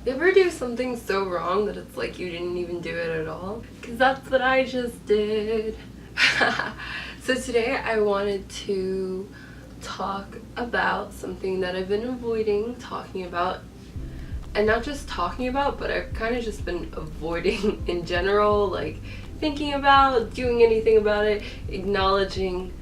You ever do something so wrong that it's like you didn't even do it at all? Because that's what I just did. So today I wanted to talk about something that I've been avoiding talking about. And not just talking about, but I've kind of just been avoiding in general, like thinking about, doing anything about it, acknowledging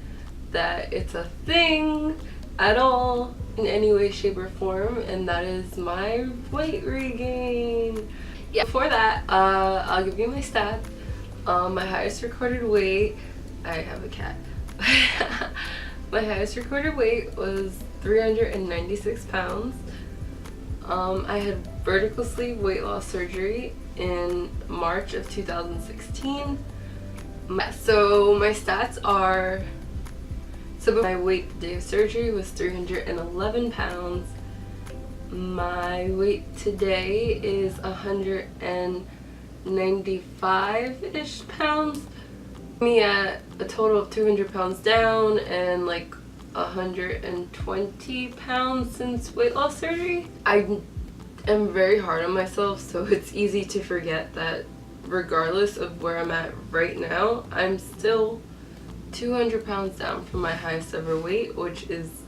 that it's a thing at all in any way, shape, or form, and that is my weight regain. Yeah, before that, I'll give you my stats. My highest recorded weight, I have a cat. My highest recorded weight was 396 pounds. I had vertical sleeve weight loss surgery in March of 2016. So my stats are, so my weight the day of surgery was 311 pounds. My weight today is 195-ish pounds. Me at a total of 200 pounds down and like 120 pounds since weight loss surgery. I am very hard on myself, so it's easy to forget that regardless of where I'm at right now, I'm still 200 pounds down from my highest ever weight, which is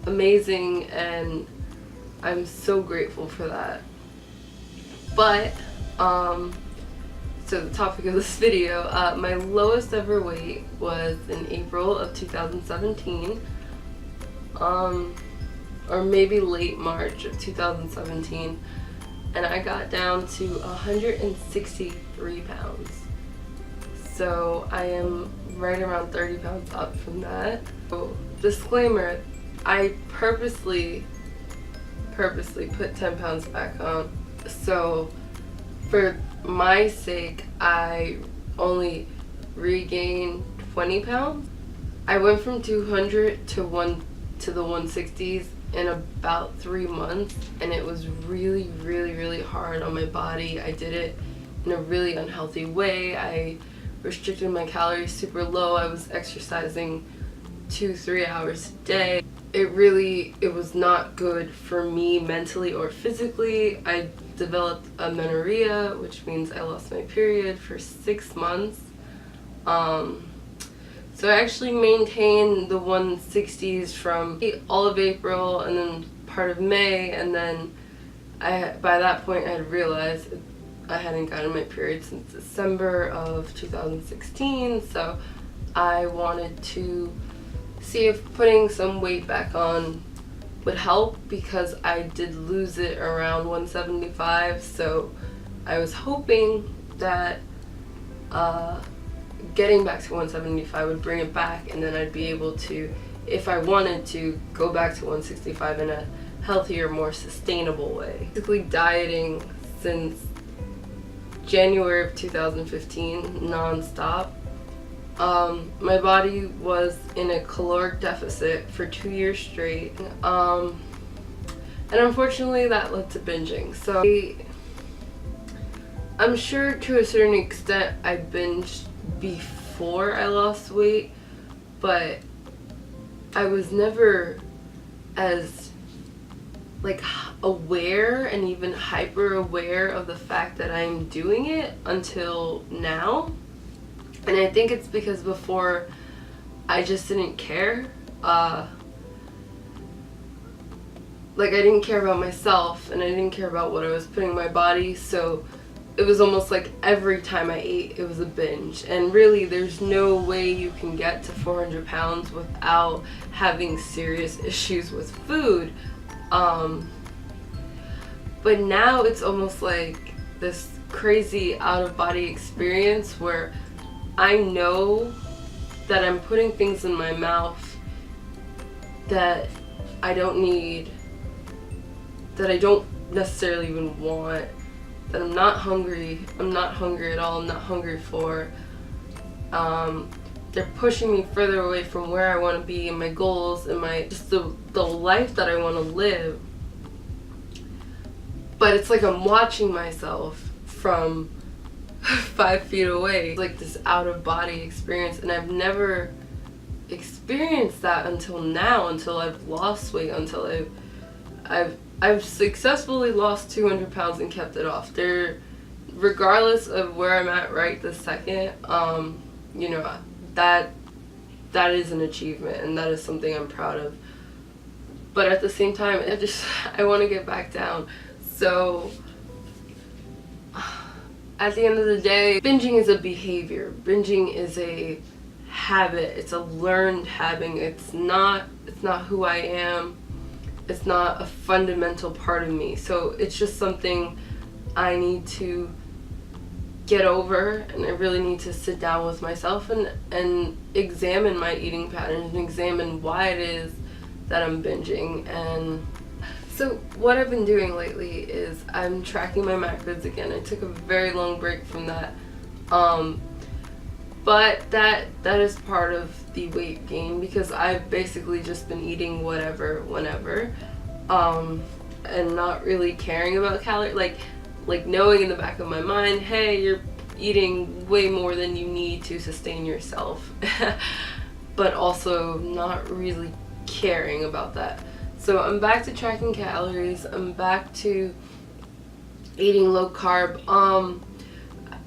amazing, and I'm so grateful for that. But so the topic of this video, my lowest ever weight was in April of 2017, or maybe late March of 2017, and I got down to 163 pounds. So I am right around 30 pounds up from that. So, disclaimer, I purposely put 10 pounds back on. So for my sake, I only regained 20 pounds. I went from 200 to the 160s in about 3 months, and it was really hard on my body. I did it in a really unhealthy way. I restricted my calories super low. I was exercising 2-3 hours a day. It was not good for me mentally or physically. I developed amenorrhea, which means I lost my period for 6 months. So I actually maintained the 160s from all of April and then part of May, and then by that point I had realized I hadn't gotten my period since December of 2016, so I wanted to see if putting some weight back on would help, because I did lose it around 175, so I was hoping that getting back to 175 would bring it back, and then I'd be able to, if I wanted to, go back to 165 in a healthier, more sustainable way. Basically dieting since January of 2015, non-stop. My body was in a caloric deficit for 2 years straight, and unfortunately that led to binging. So I'm sure to a certain extent I binged before I lost weight, but I was never as like aware and even hyper aware of the fact that I'm doing it until now. And I think it's because before I just didn't care. Like I didn't care about myself, and I didn't care about what I was putting in my body, so it was almost like every time I ate it was a binge. And really there's no way you can get to 400 pounds without having serious issues with food. But now it's almost like this crazy out-of-body experience where I know that I'm putting things in my mouth that I don't need, that I don't necessarily even want, that I'm not hungry at all, I'm not hungry for. They're pushing me further away from where I want to be and my goals and my just the life that I want to live. But it's like I'm watching myself from 5 feet away. It's like this out-of-body experience, and I've never experienced that until now, until I've lost weight, until I've I've successfully lost 200 pounds and kept it off. Regardless of where I'm at right this second, you know, that is an achievement, and that is something I'm proud of. But at the same time, I want to get back down. So at the end of the day, binging is a behavior. Binging is a habit. It's a learned habit. It's not who I am. It's not a fundamental part of me. So it's just something I need to get over, and I really need to sit down with myself and examine my eating patterns and examine why it is that I'm binging. And so what I've been doing lately is I'm tracking my macros again. I took a very long break from that. But that is part of the weight gain, because I've basically just been eating whatever, whenever, and not really caring about calories, like knowing in the back of my mind, hey, you're eating way more than you need to sustain yourself, but also not really caring about that. So I'm back to tracking calories. I'm back to eating low carb.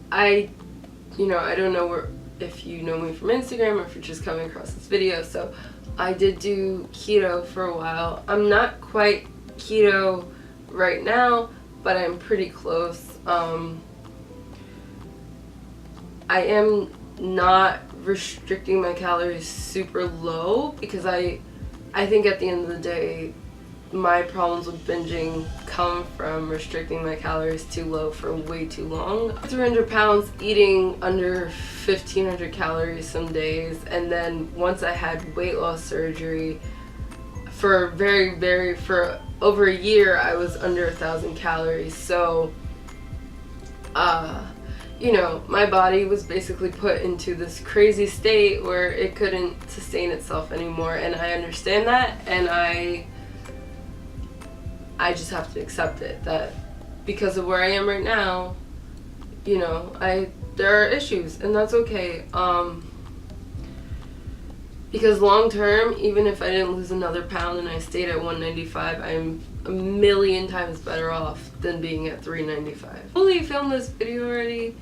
I don't know if you know me from Instagram or if you're just coming across this video. So I did do keto for a while. I'm not quite keto right now, but I'm pretty close. I am not restricting my calories super low, because I think at the end of the day, my problems with binging come from restricting my calories too low for way too long. 300 pounds, eating under 1,500 calories some days, and then once I had weight loss surgery, for for over a year, I was under 1,000 calories. So, my body was basically put into this crazy state where it couldn't sustain itself anymore, and I understand that, and I just have to accept it, that because of where I am right now, there are issues, and that's okay. Because long term, even if I didn't lose another pound and I stayed at 195, I'm a million times better off than being at 395. I fully filmed this video already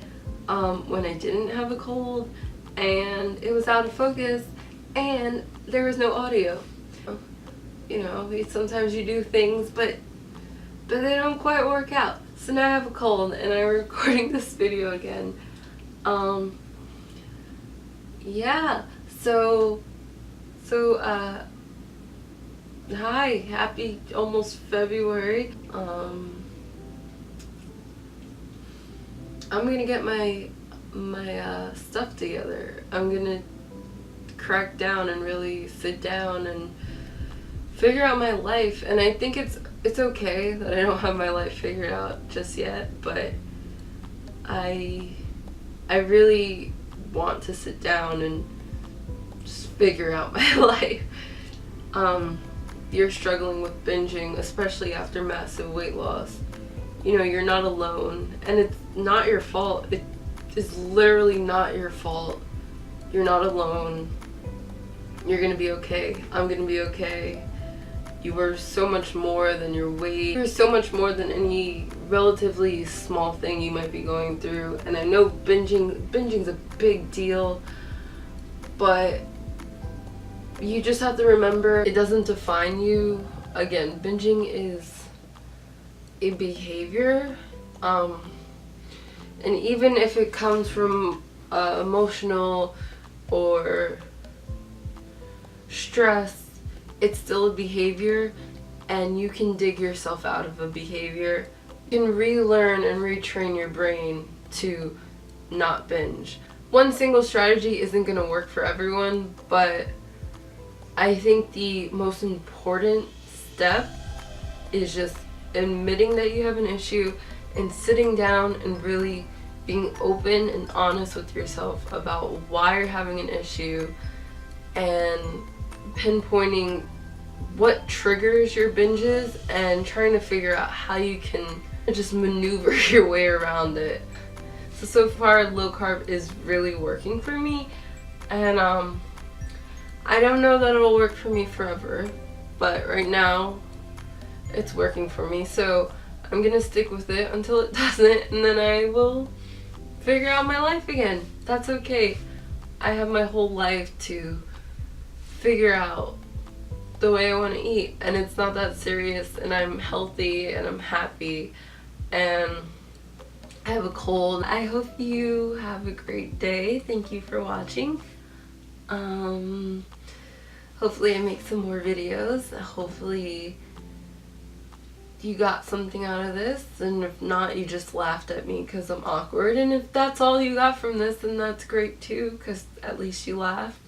when I didn't have a cold, and it was out of focus, and there was no audio. Sometimes you do things, but they don't quite work out. So now I have a cold, and I'm recording this video again. Yeah, so hi, happy almost February. I'm gonna get my stuff together. I'm gonna crack down and really sit down and figure out my life. And I think it's okay that I don't have my life figured out just yet, but I really want to sit down and just figure out my life. You're struggling with binging, especially after massive weight loss. You're not alone, and it's not your fault. It is literally not your fault. You're not alone. You're gonna be okay. I'm gonna be okay. You are so much more than your weight. You're so much more than any relatively small thing you might be going through. And I know binging's a big deal, but you just have to remember it doesn't define you. Again, binging is a behavior, and even if it comes from emotional or stress, it's still a behavior, and you can dig yourself out of a behavior. You can relearn and retrain your brain to not binge. One single strategy isn't going to work for everyone, but I think the most important step is just admitting that you have an issue and sitting down and really being open and honest with yourself about why you're having an issue, and pinpointing what triggers your binges and trying to figure out how you can just maneuver your way around it. So far, low carb is really working for me, and I don't know that it'll work for me forever, but right now it's working for me. So I'm gonna stick with it until it doesn't, and then I will figure out my life again. That's okay. I have my whole life to figure out the way I want to eat, and it's not that serious, and I'm healthy and I'm happy, and I have a cold. I hope you have a great day. Thank you for watching. Hopefully I make some more videos. Hopefully you got something out of this, and if not, you just laughed at me because I'm awkward, and if that's all you got from this, then that's great too, because at least you laughed.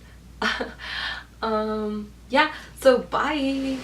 Yeah, so bye.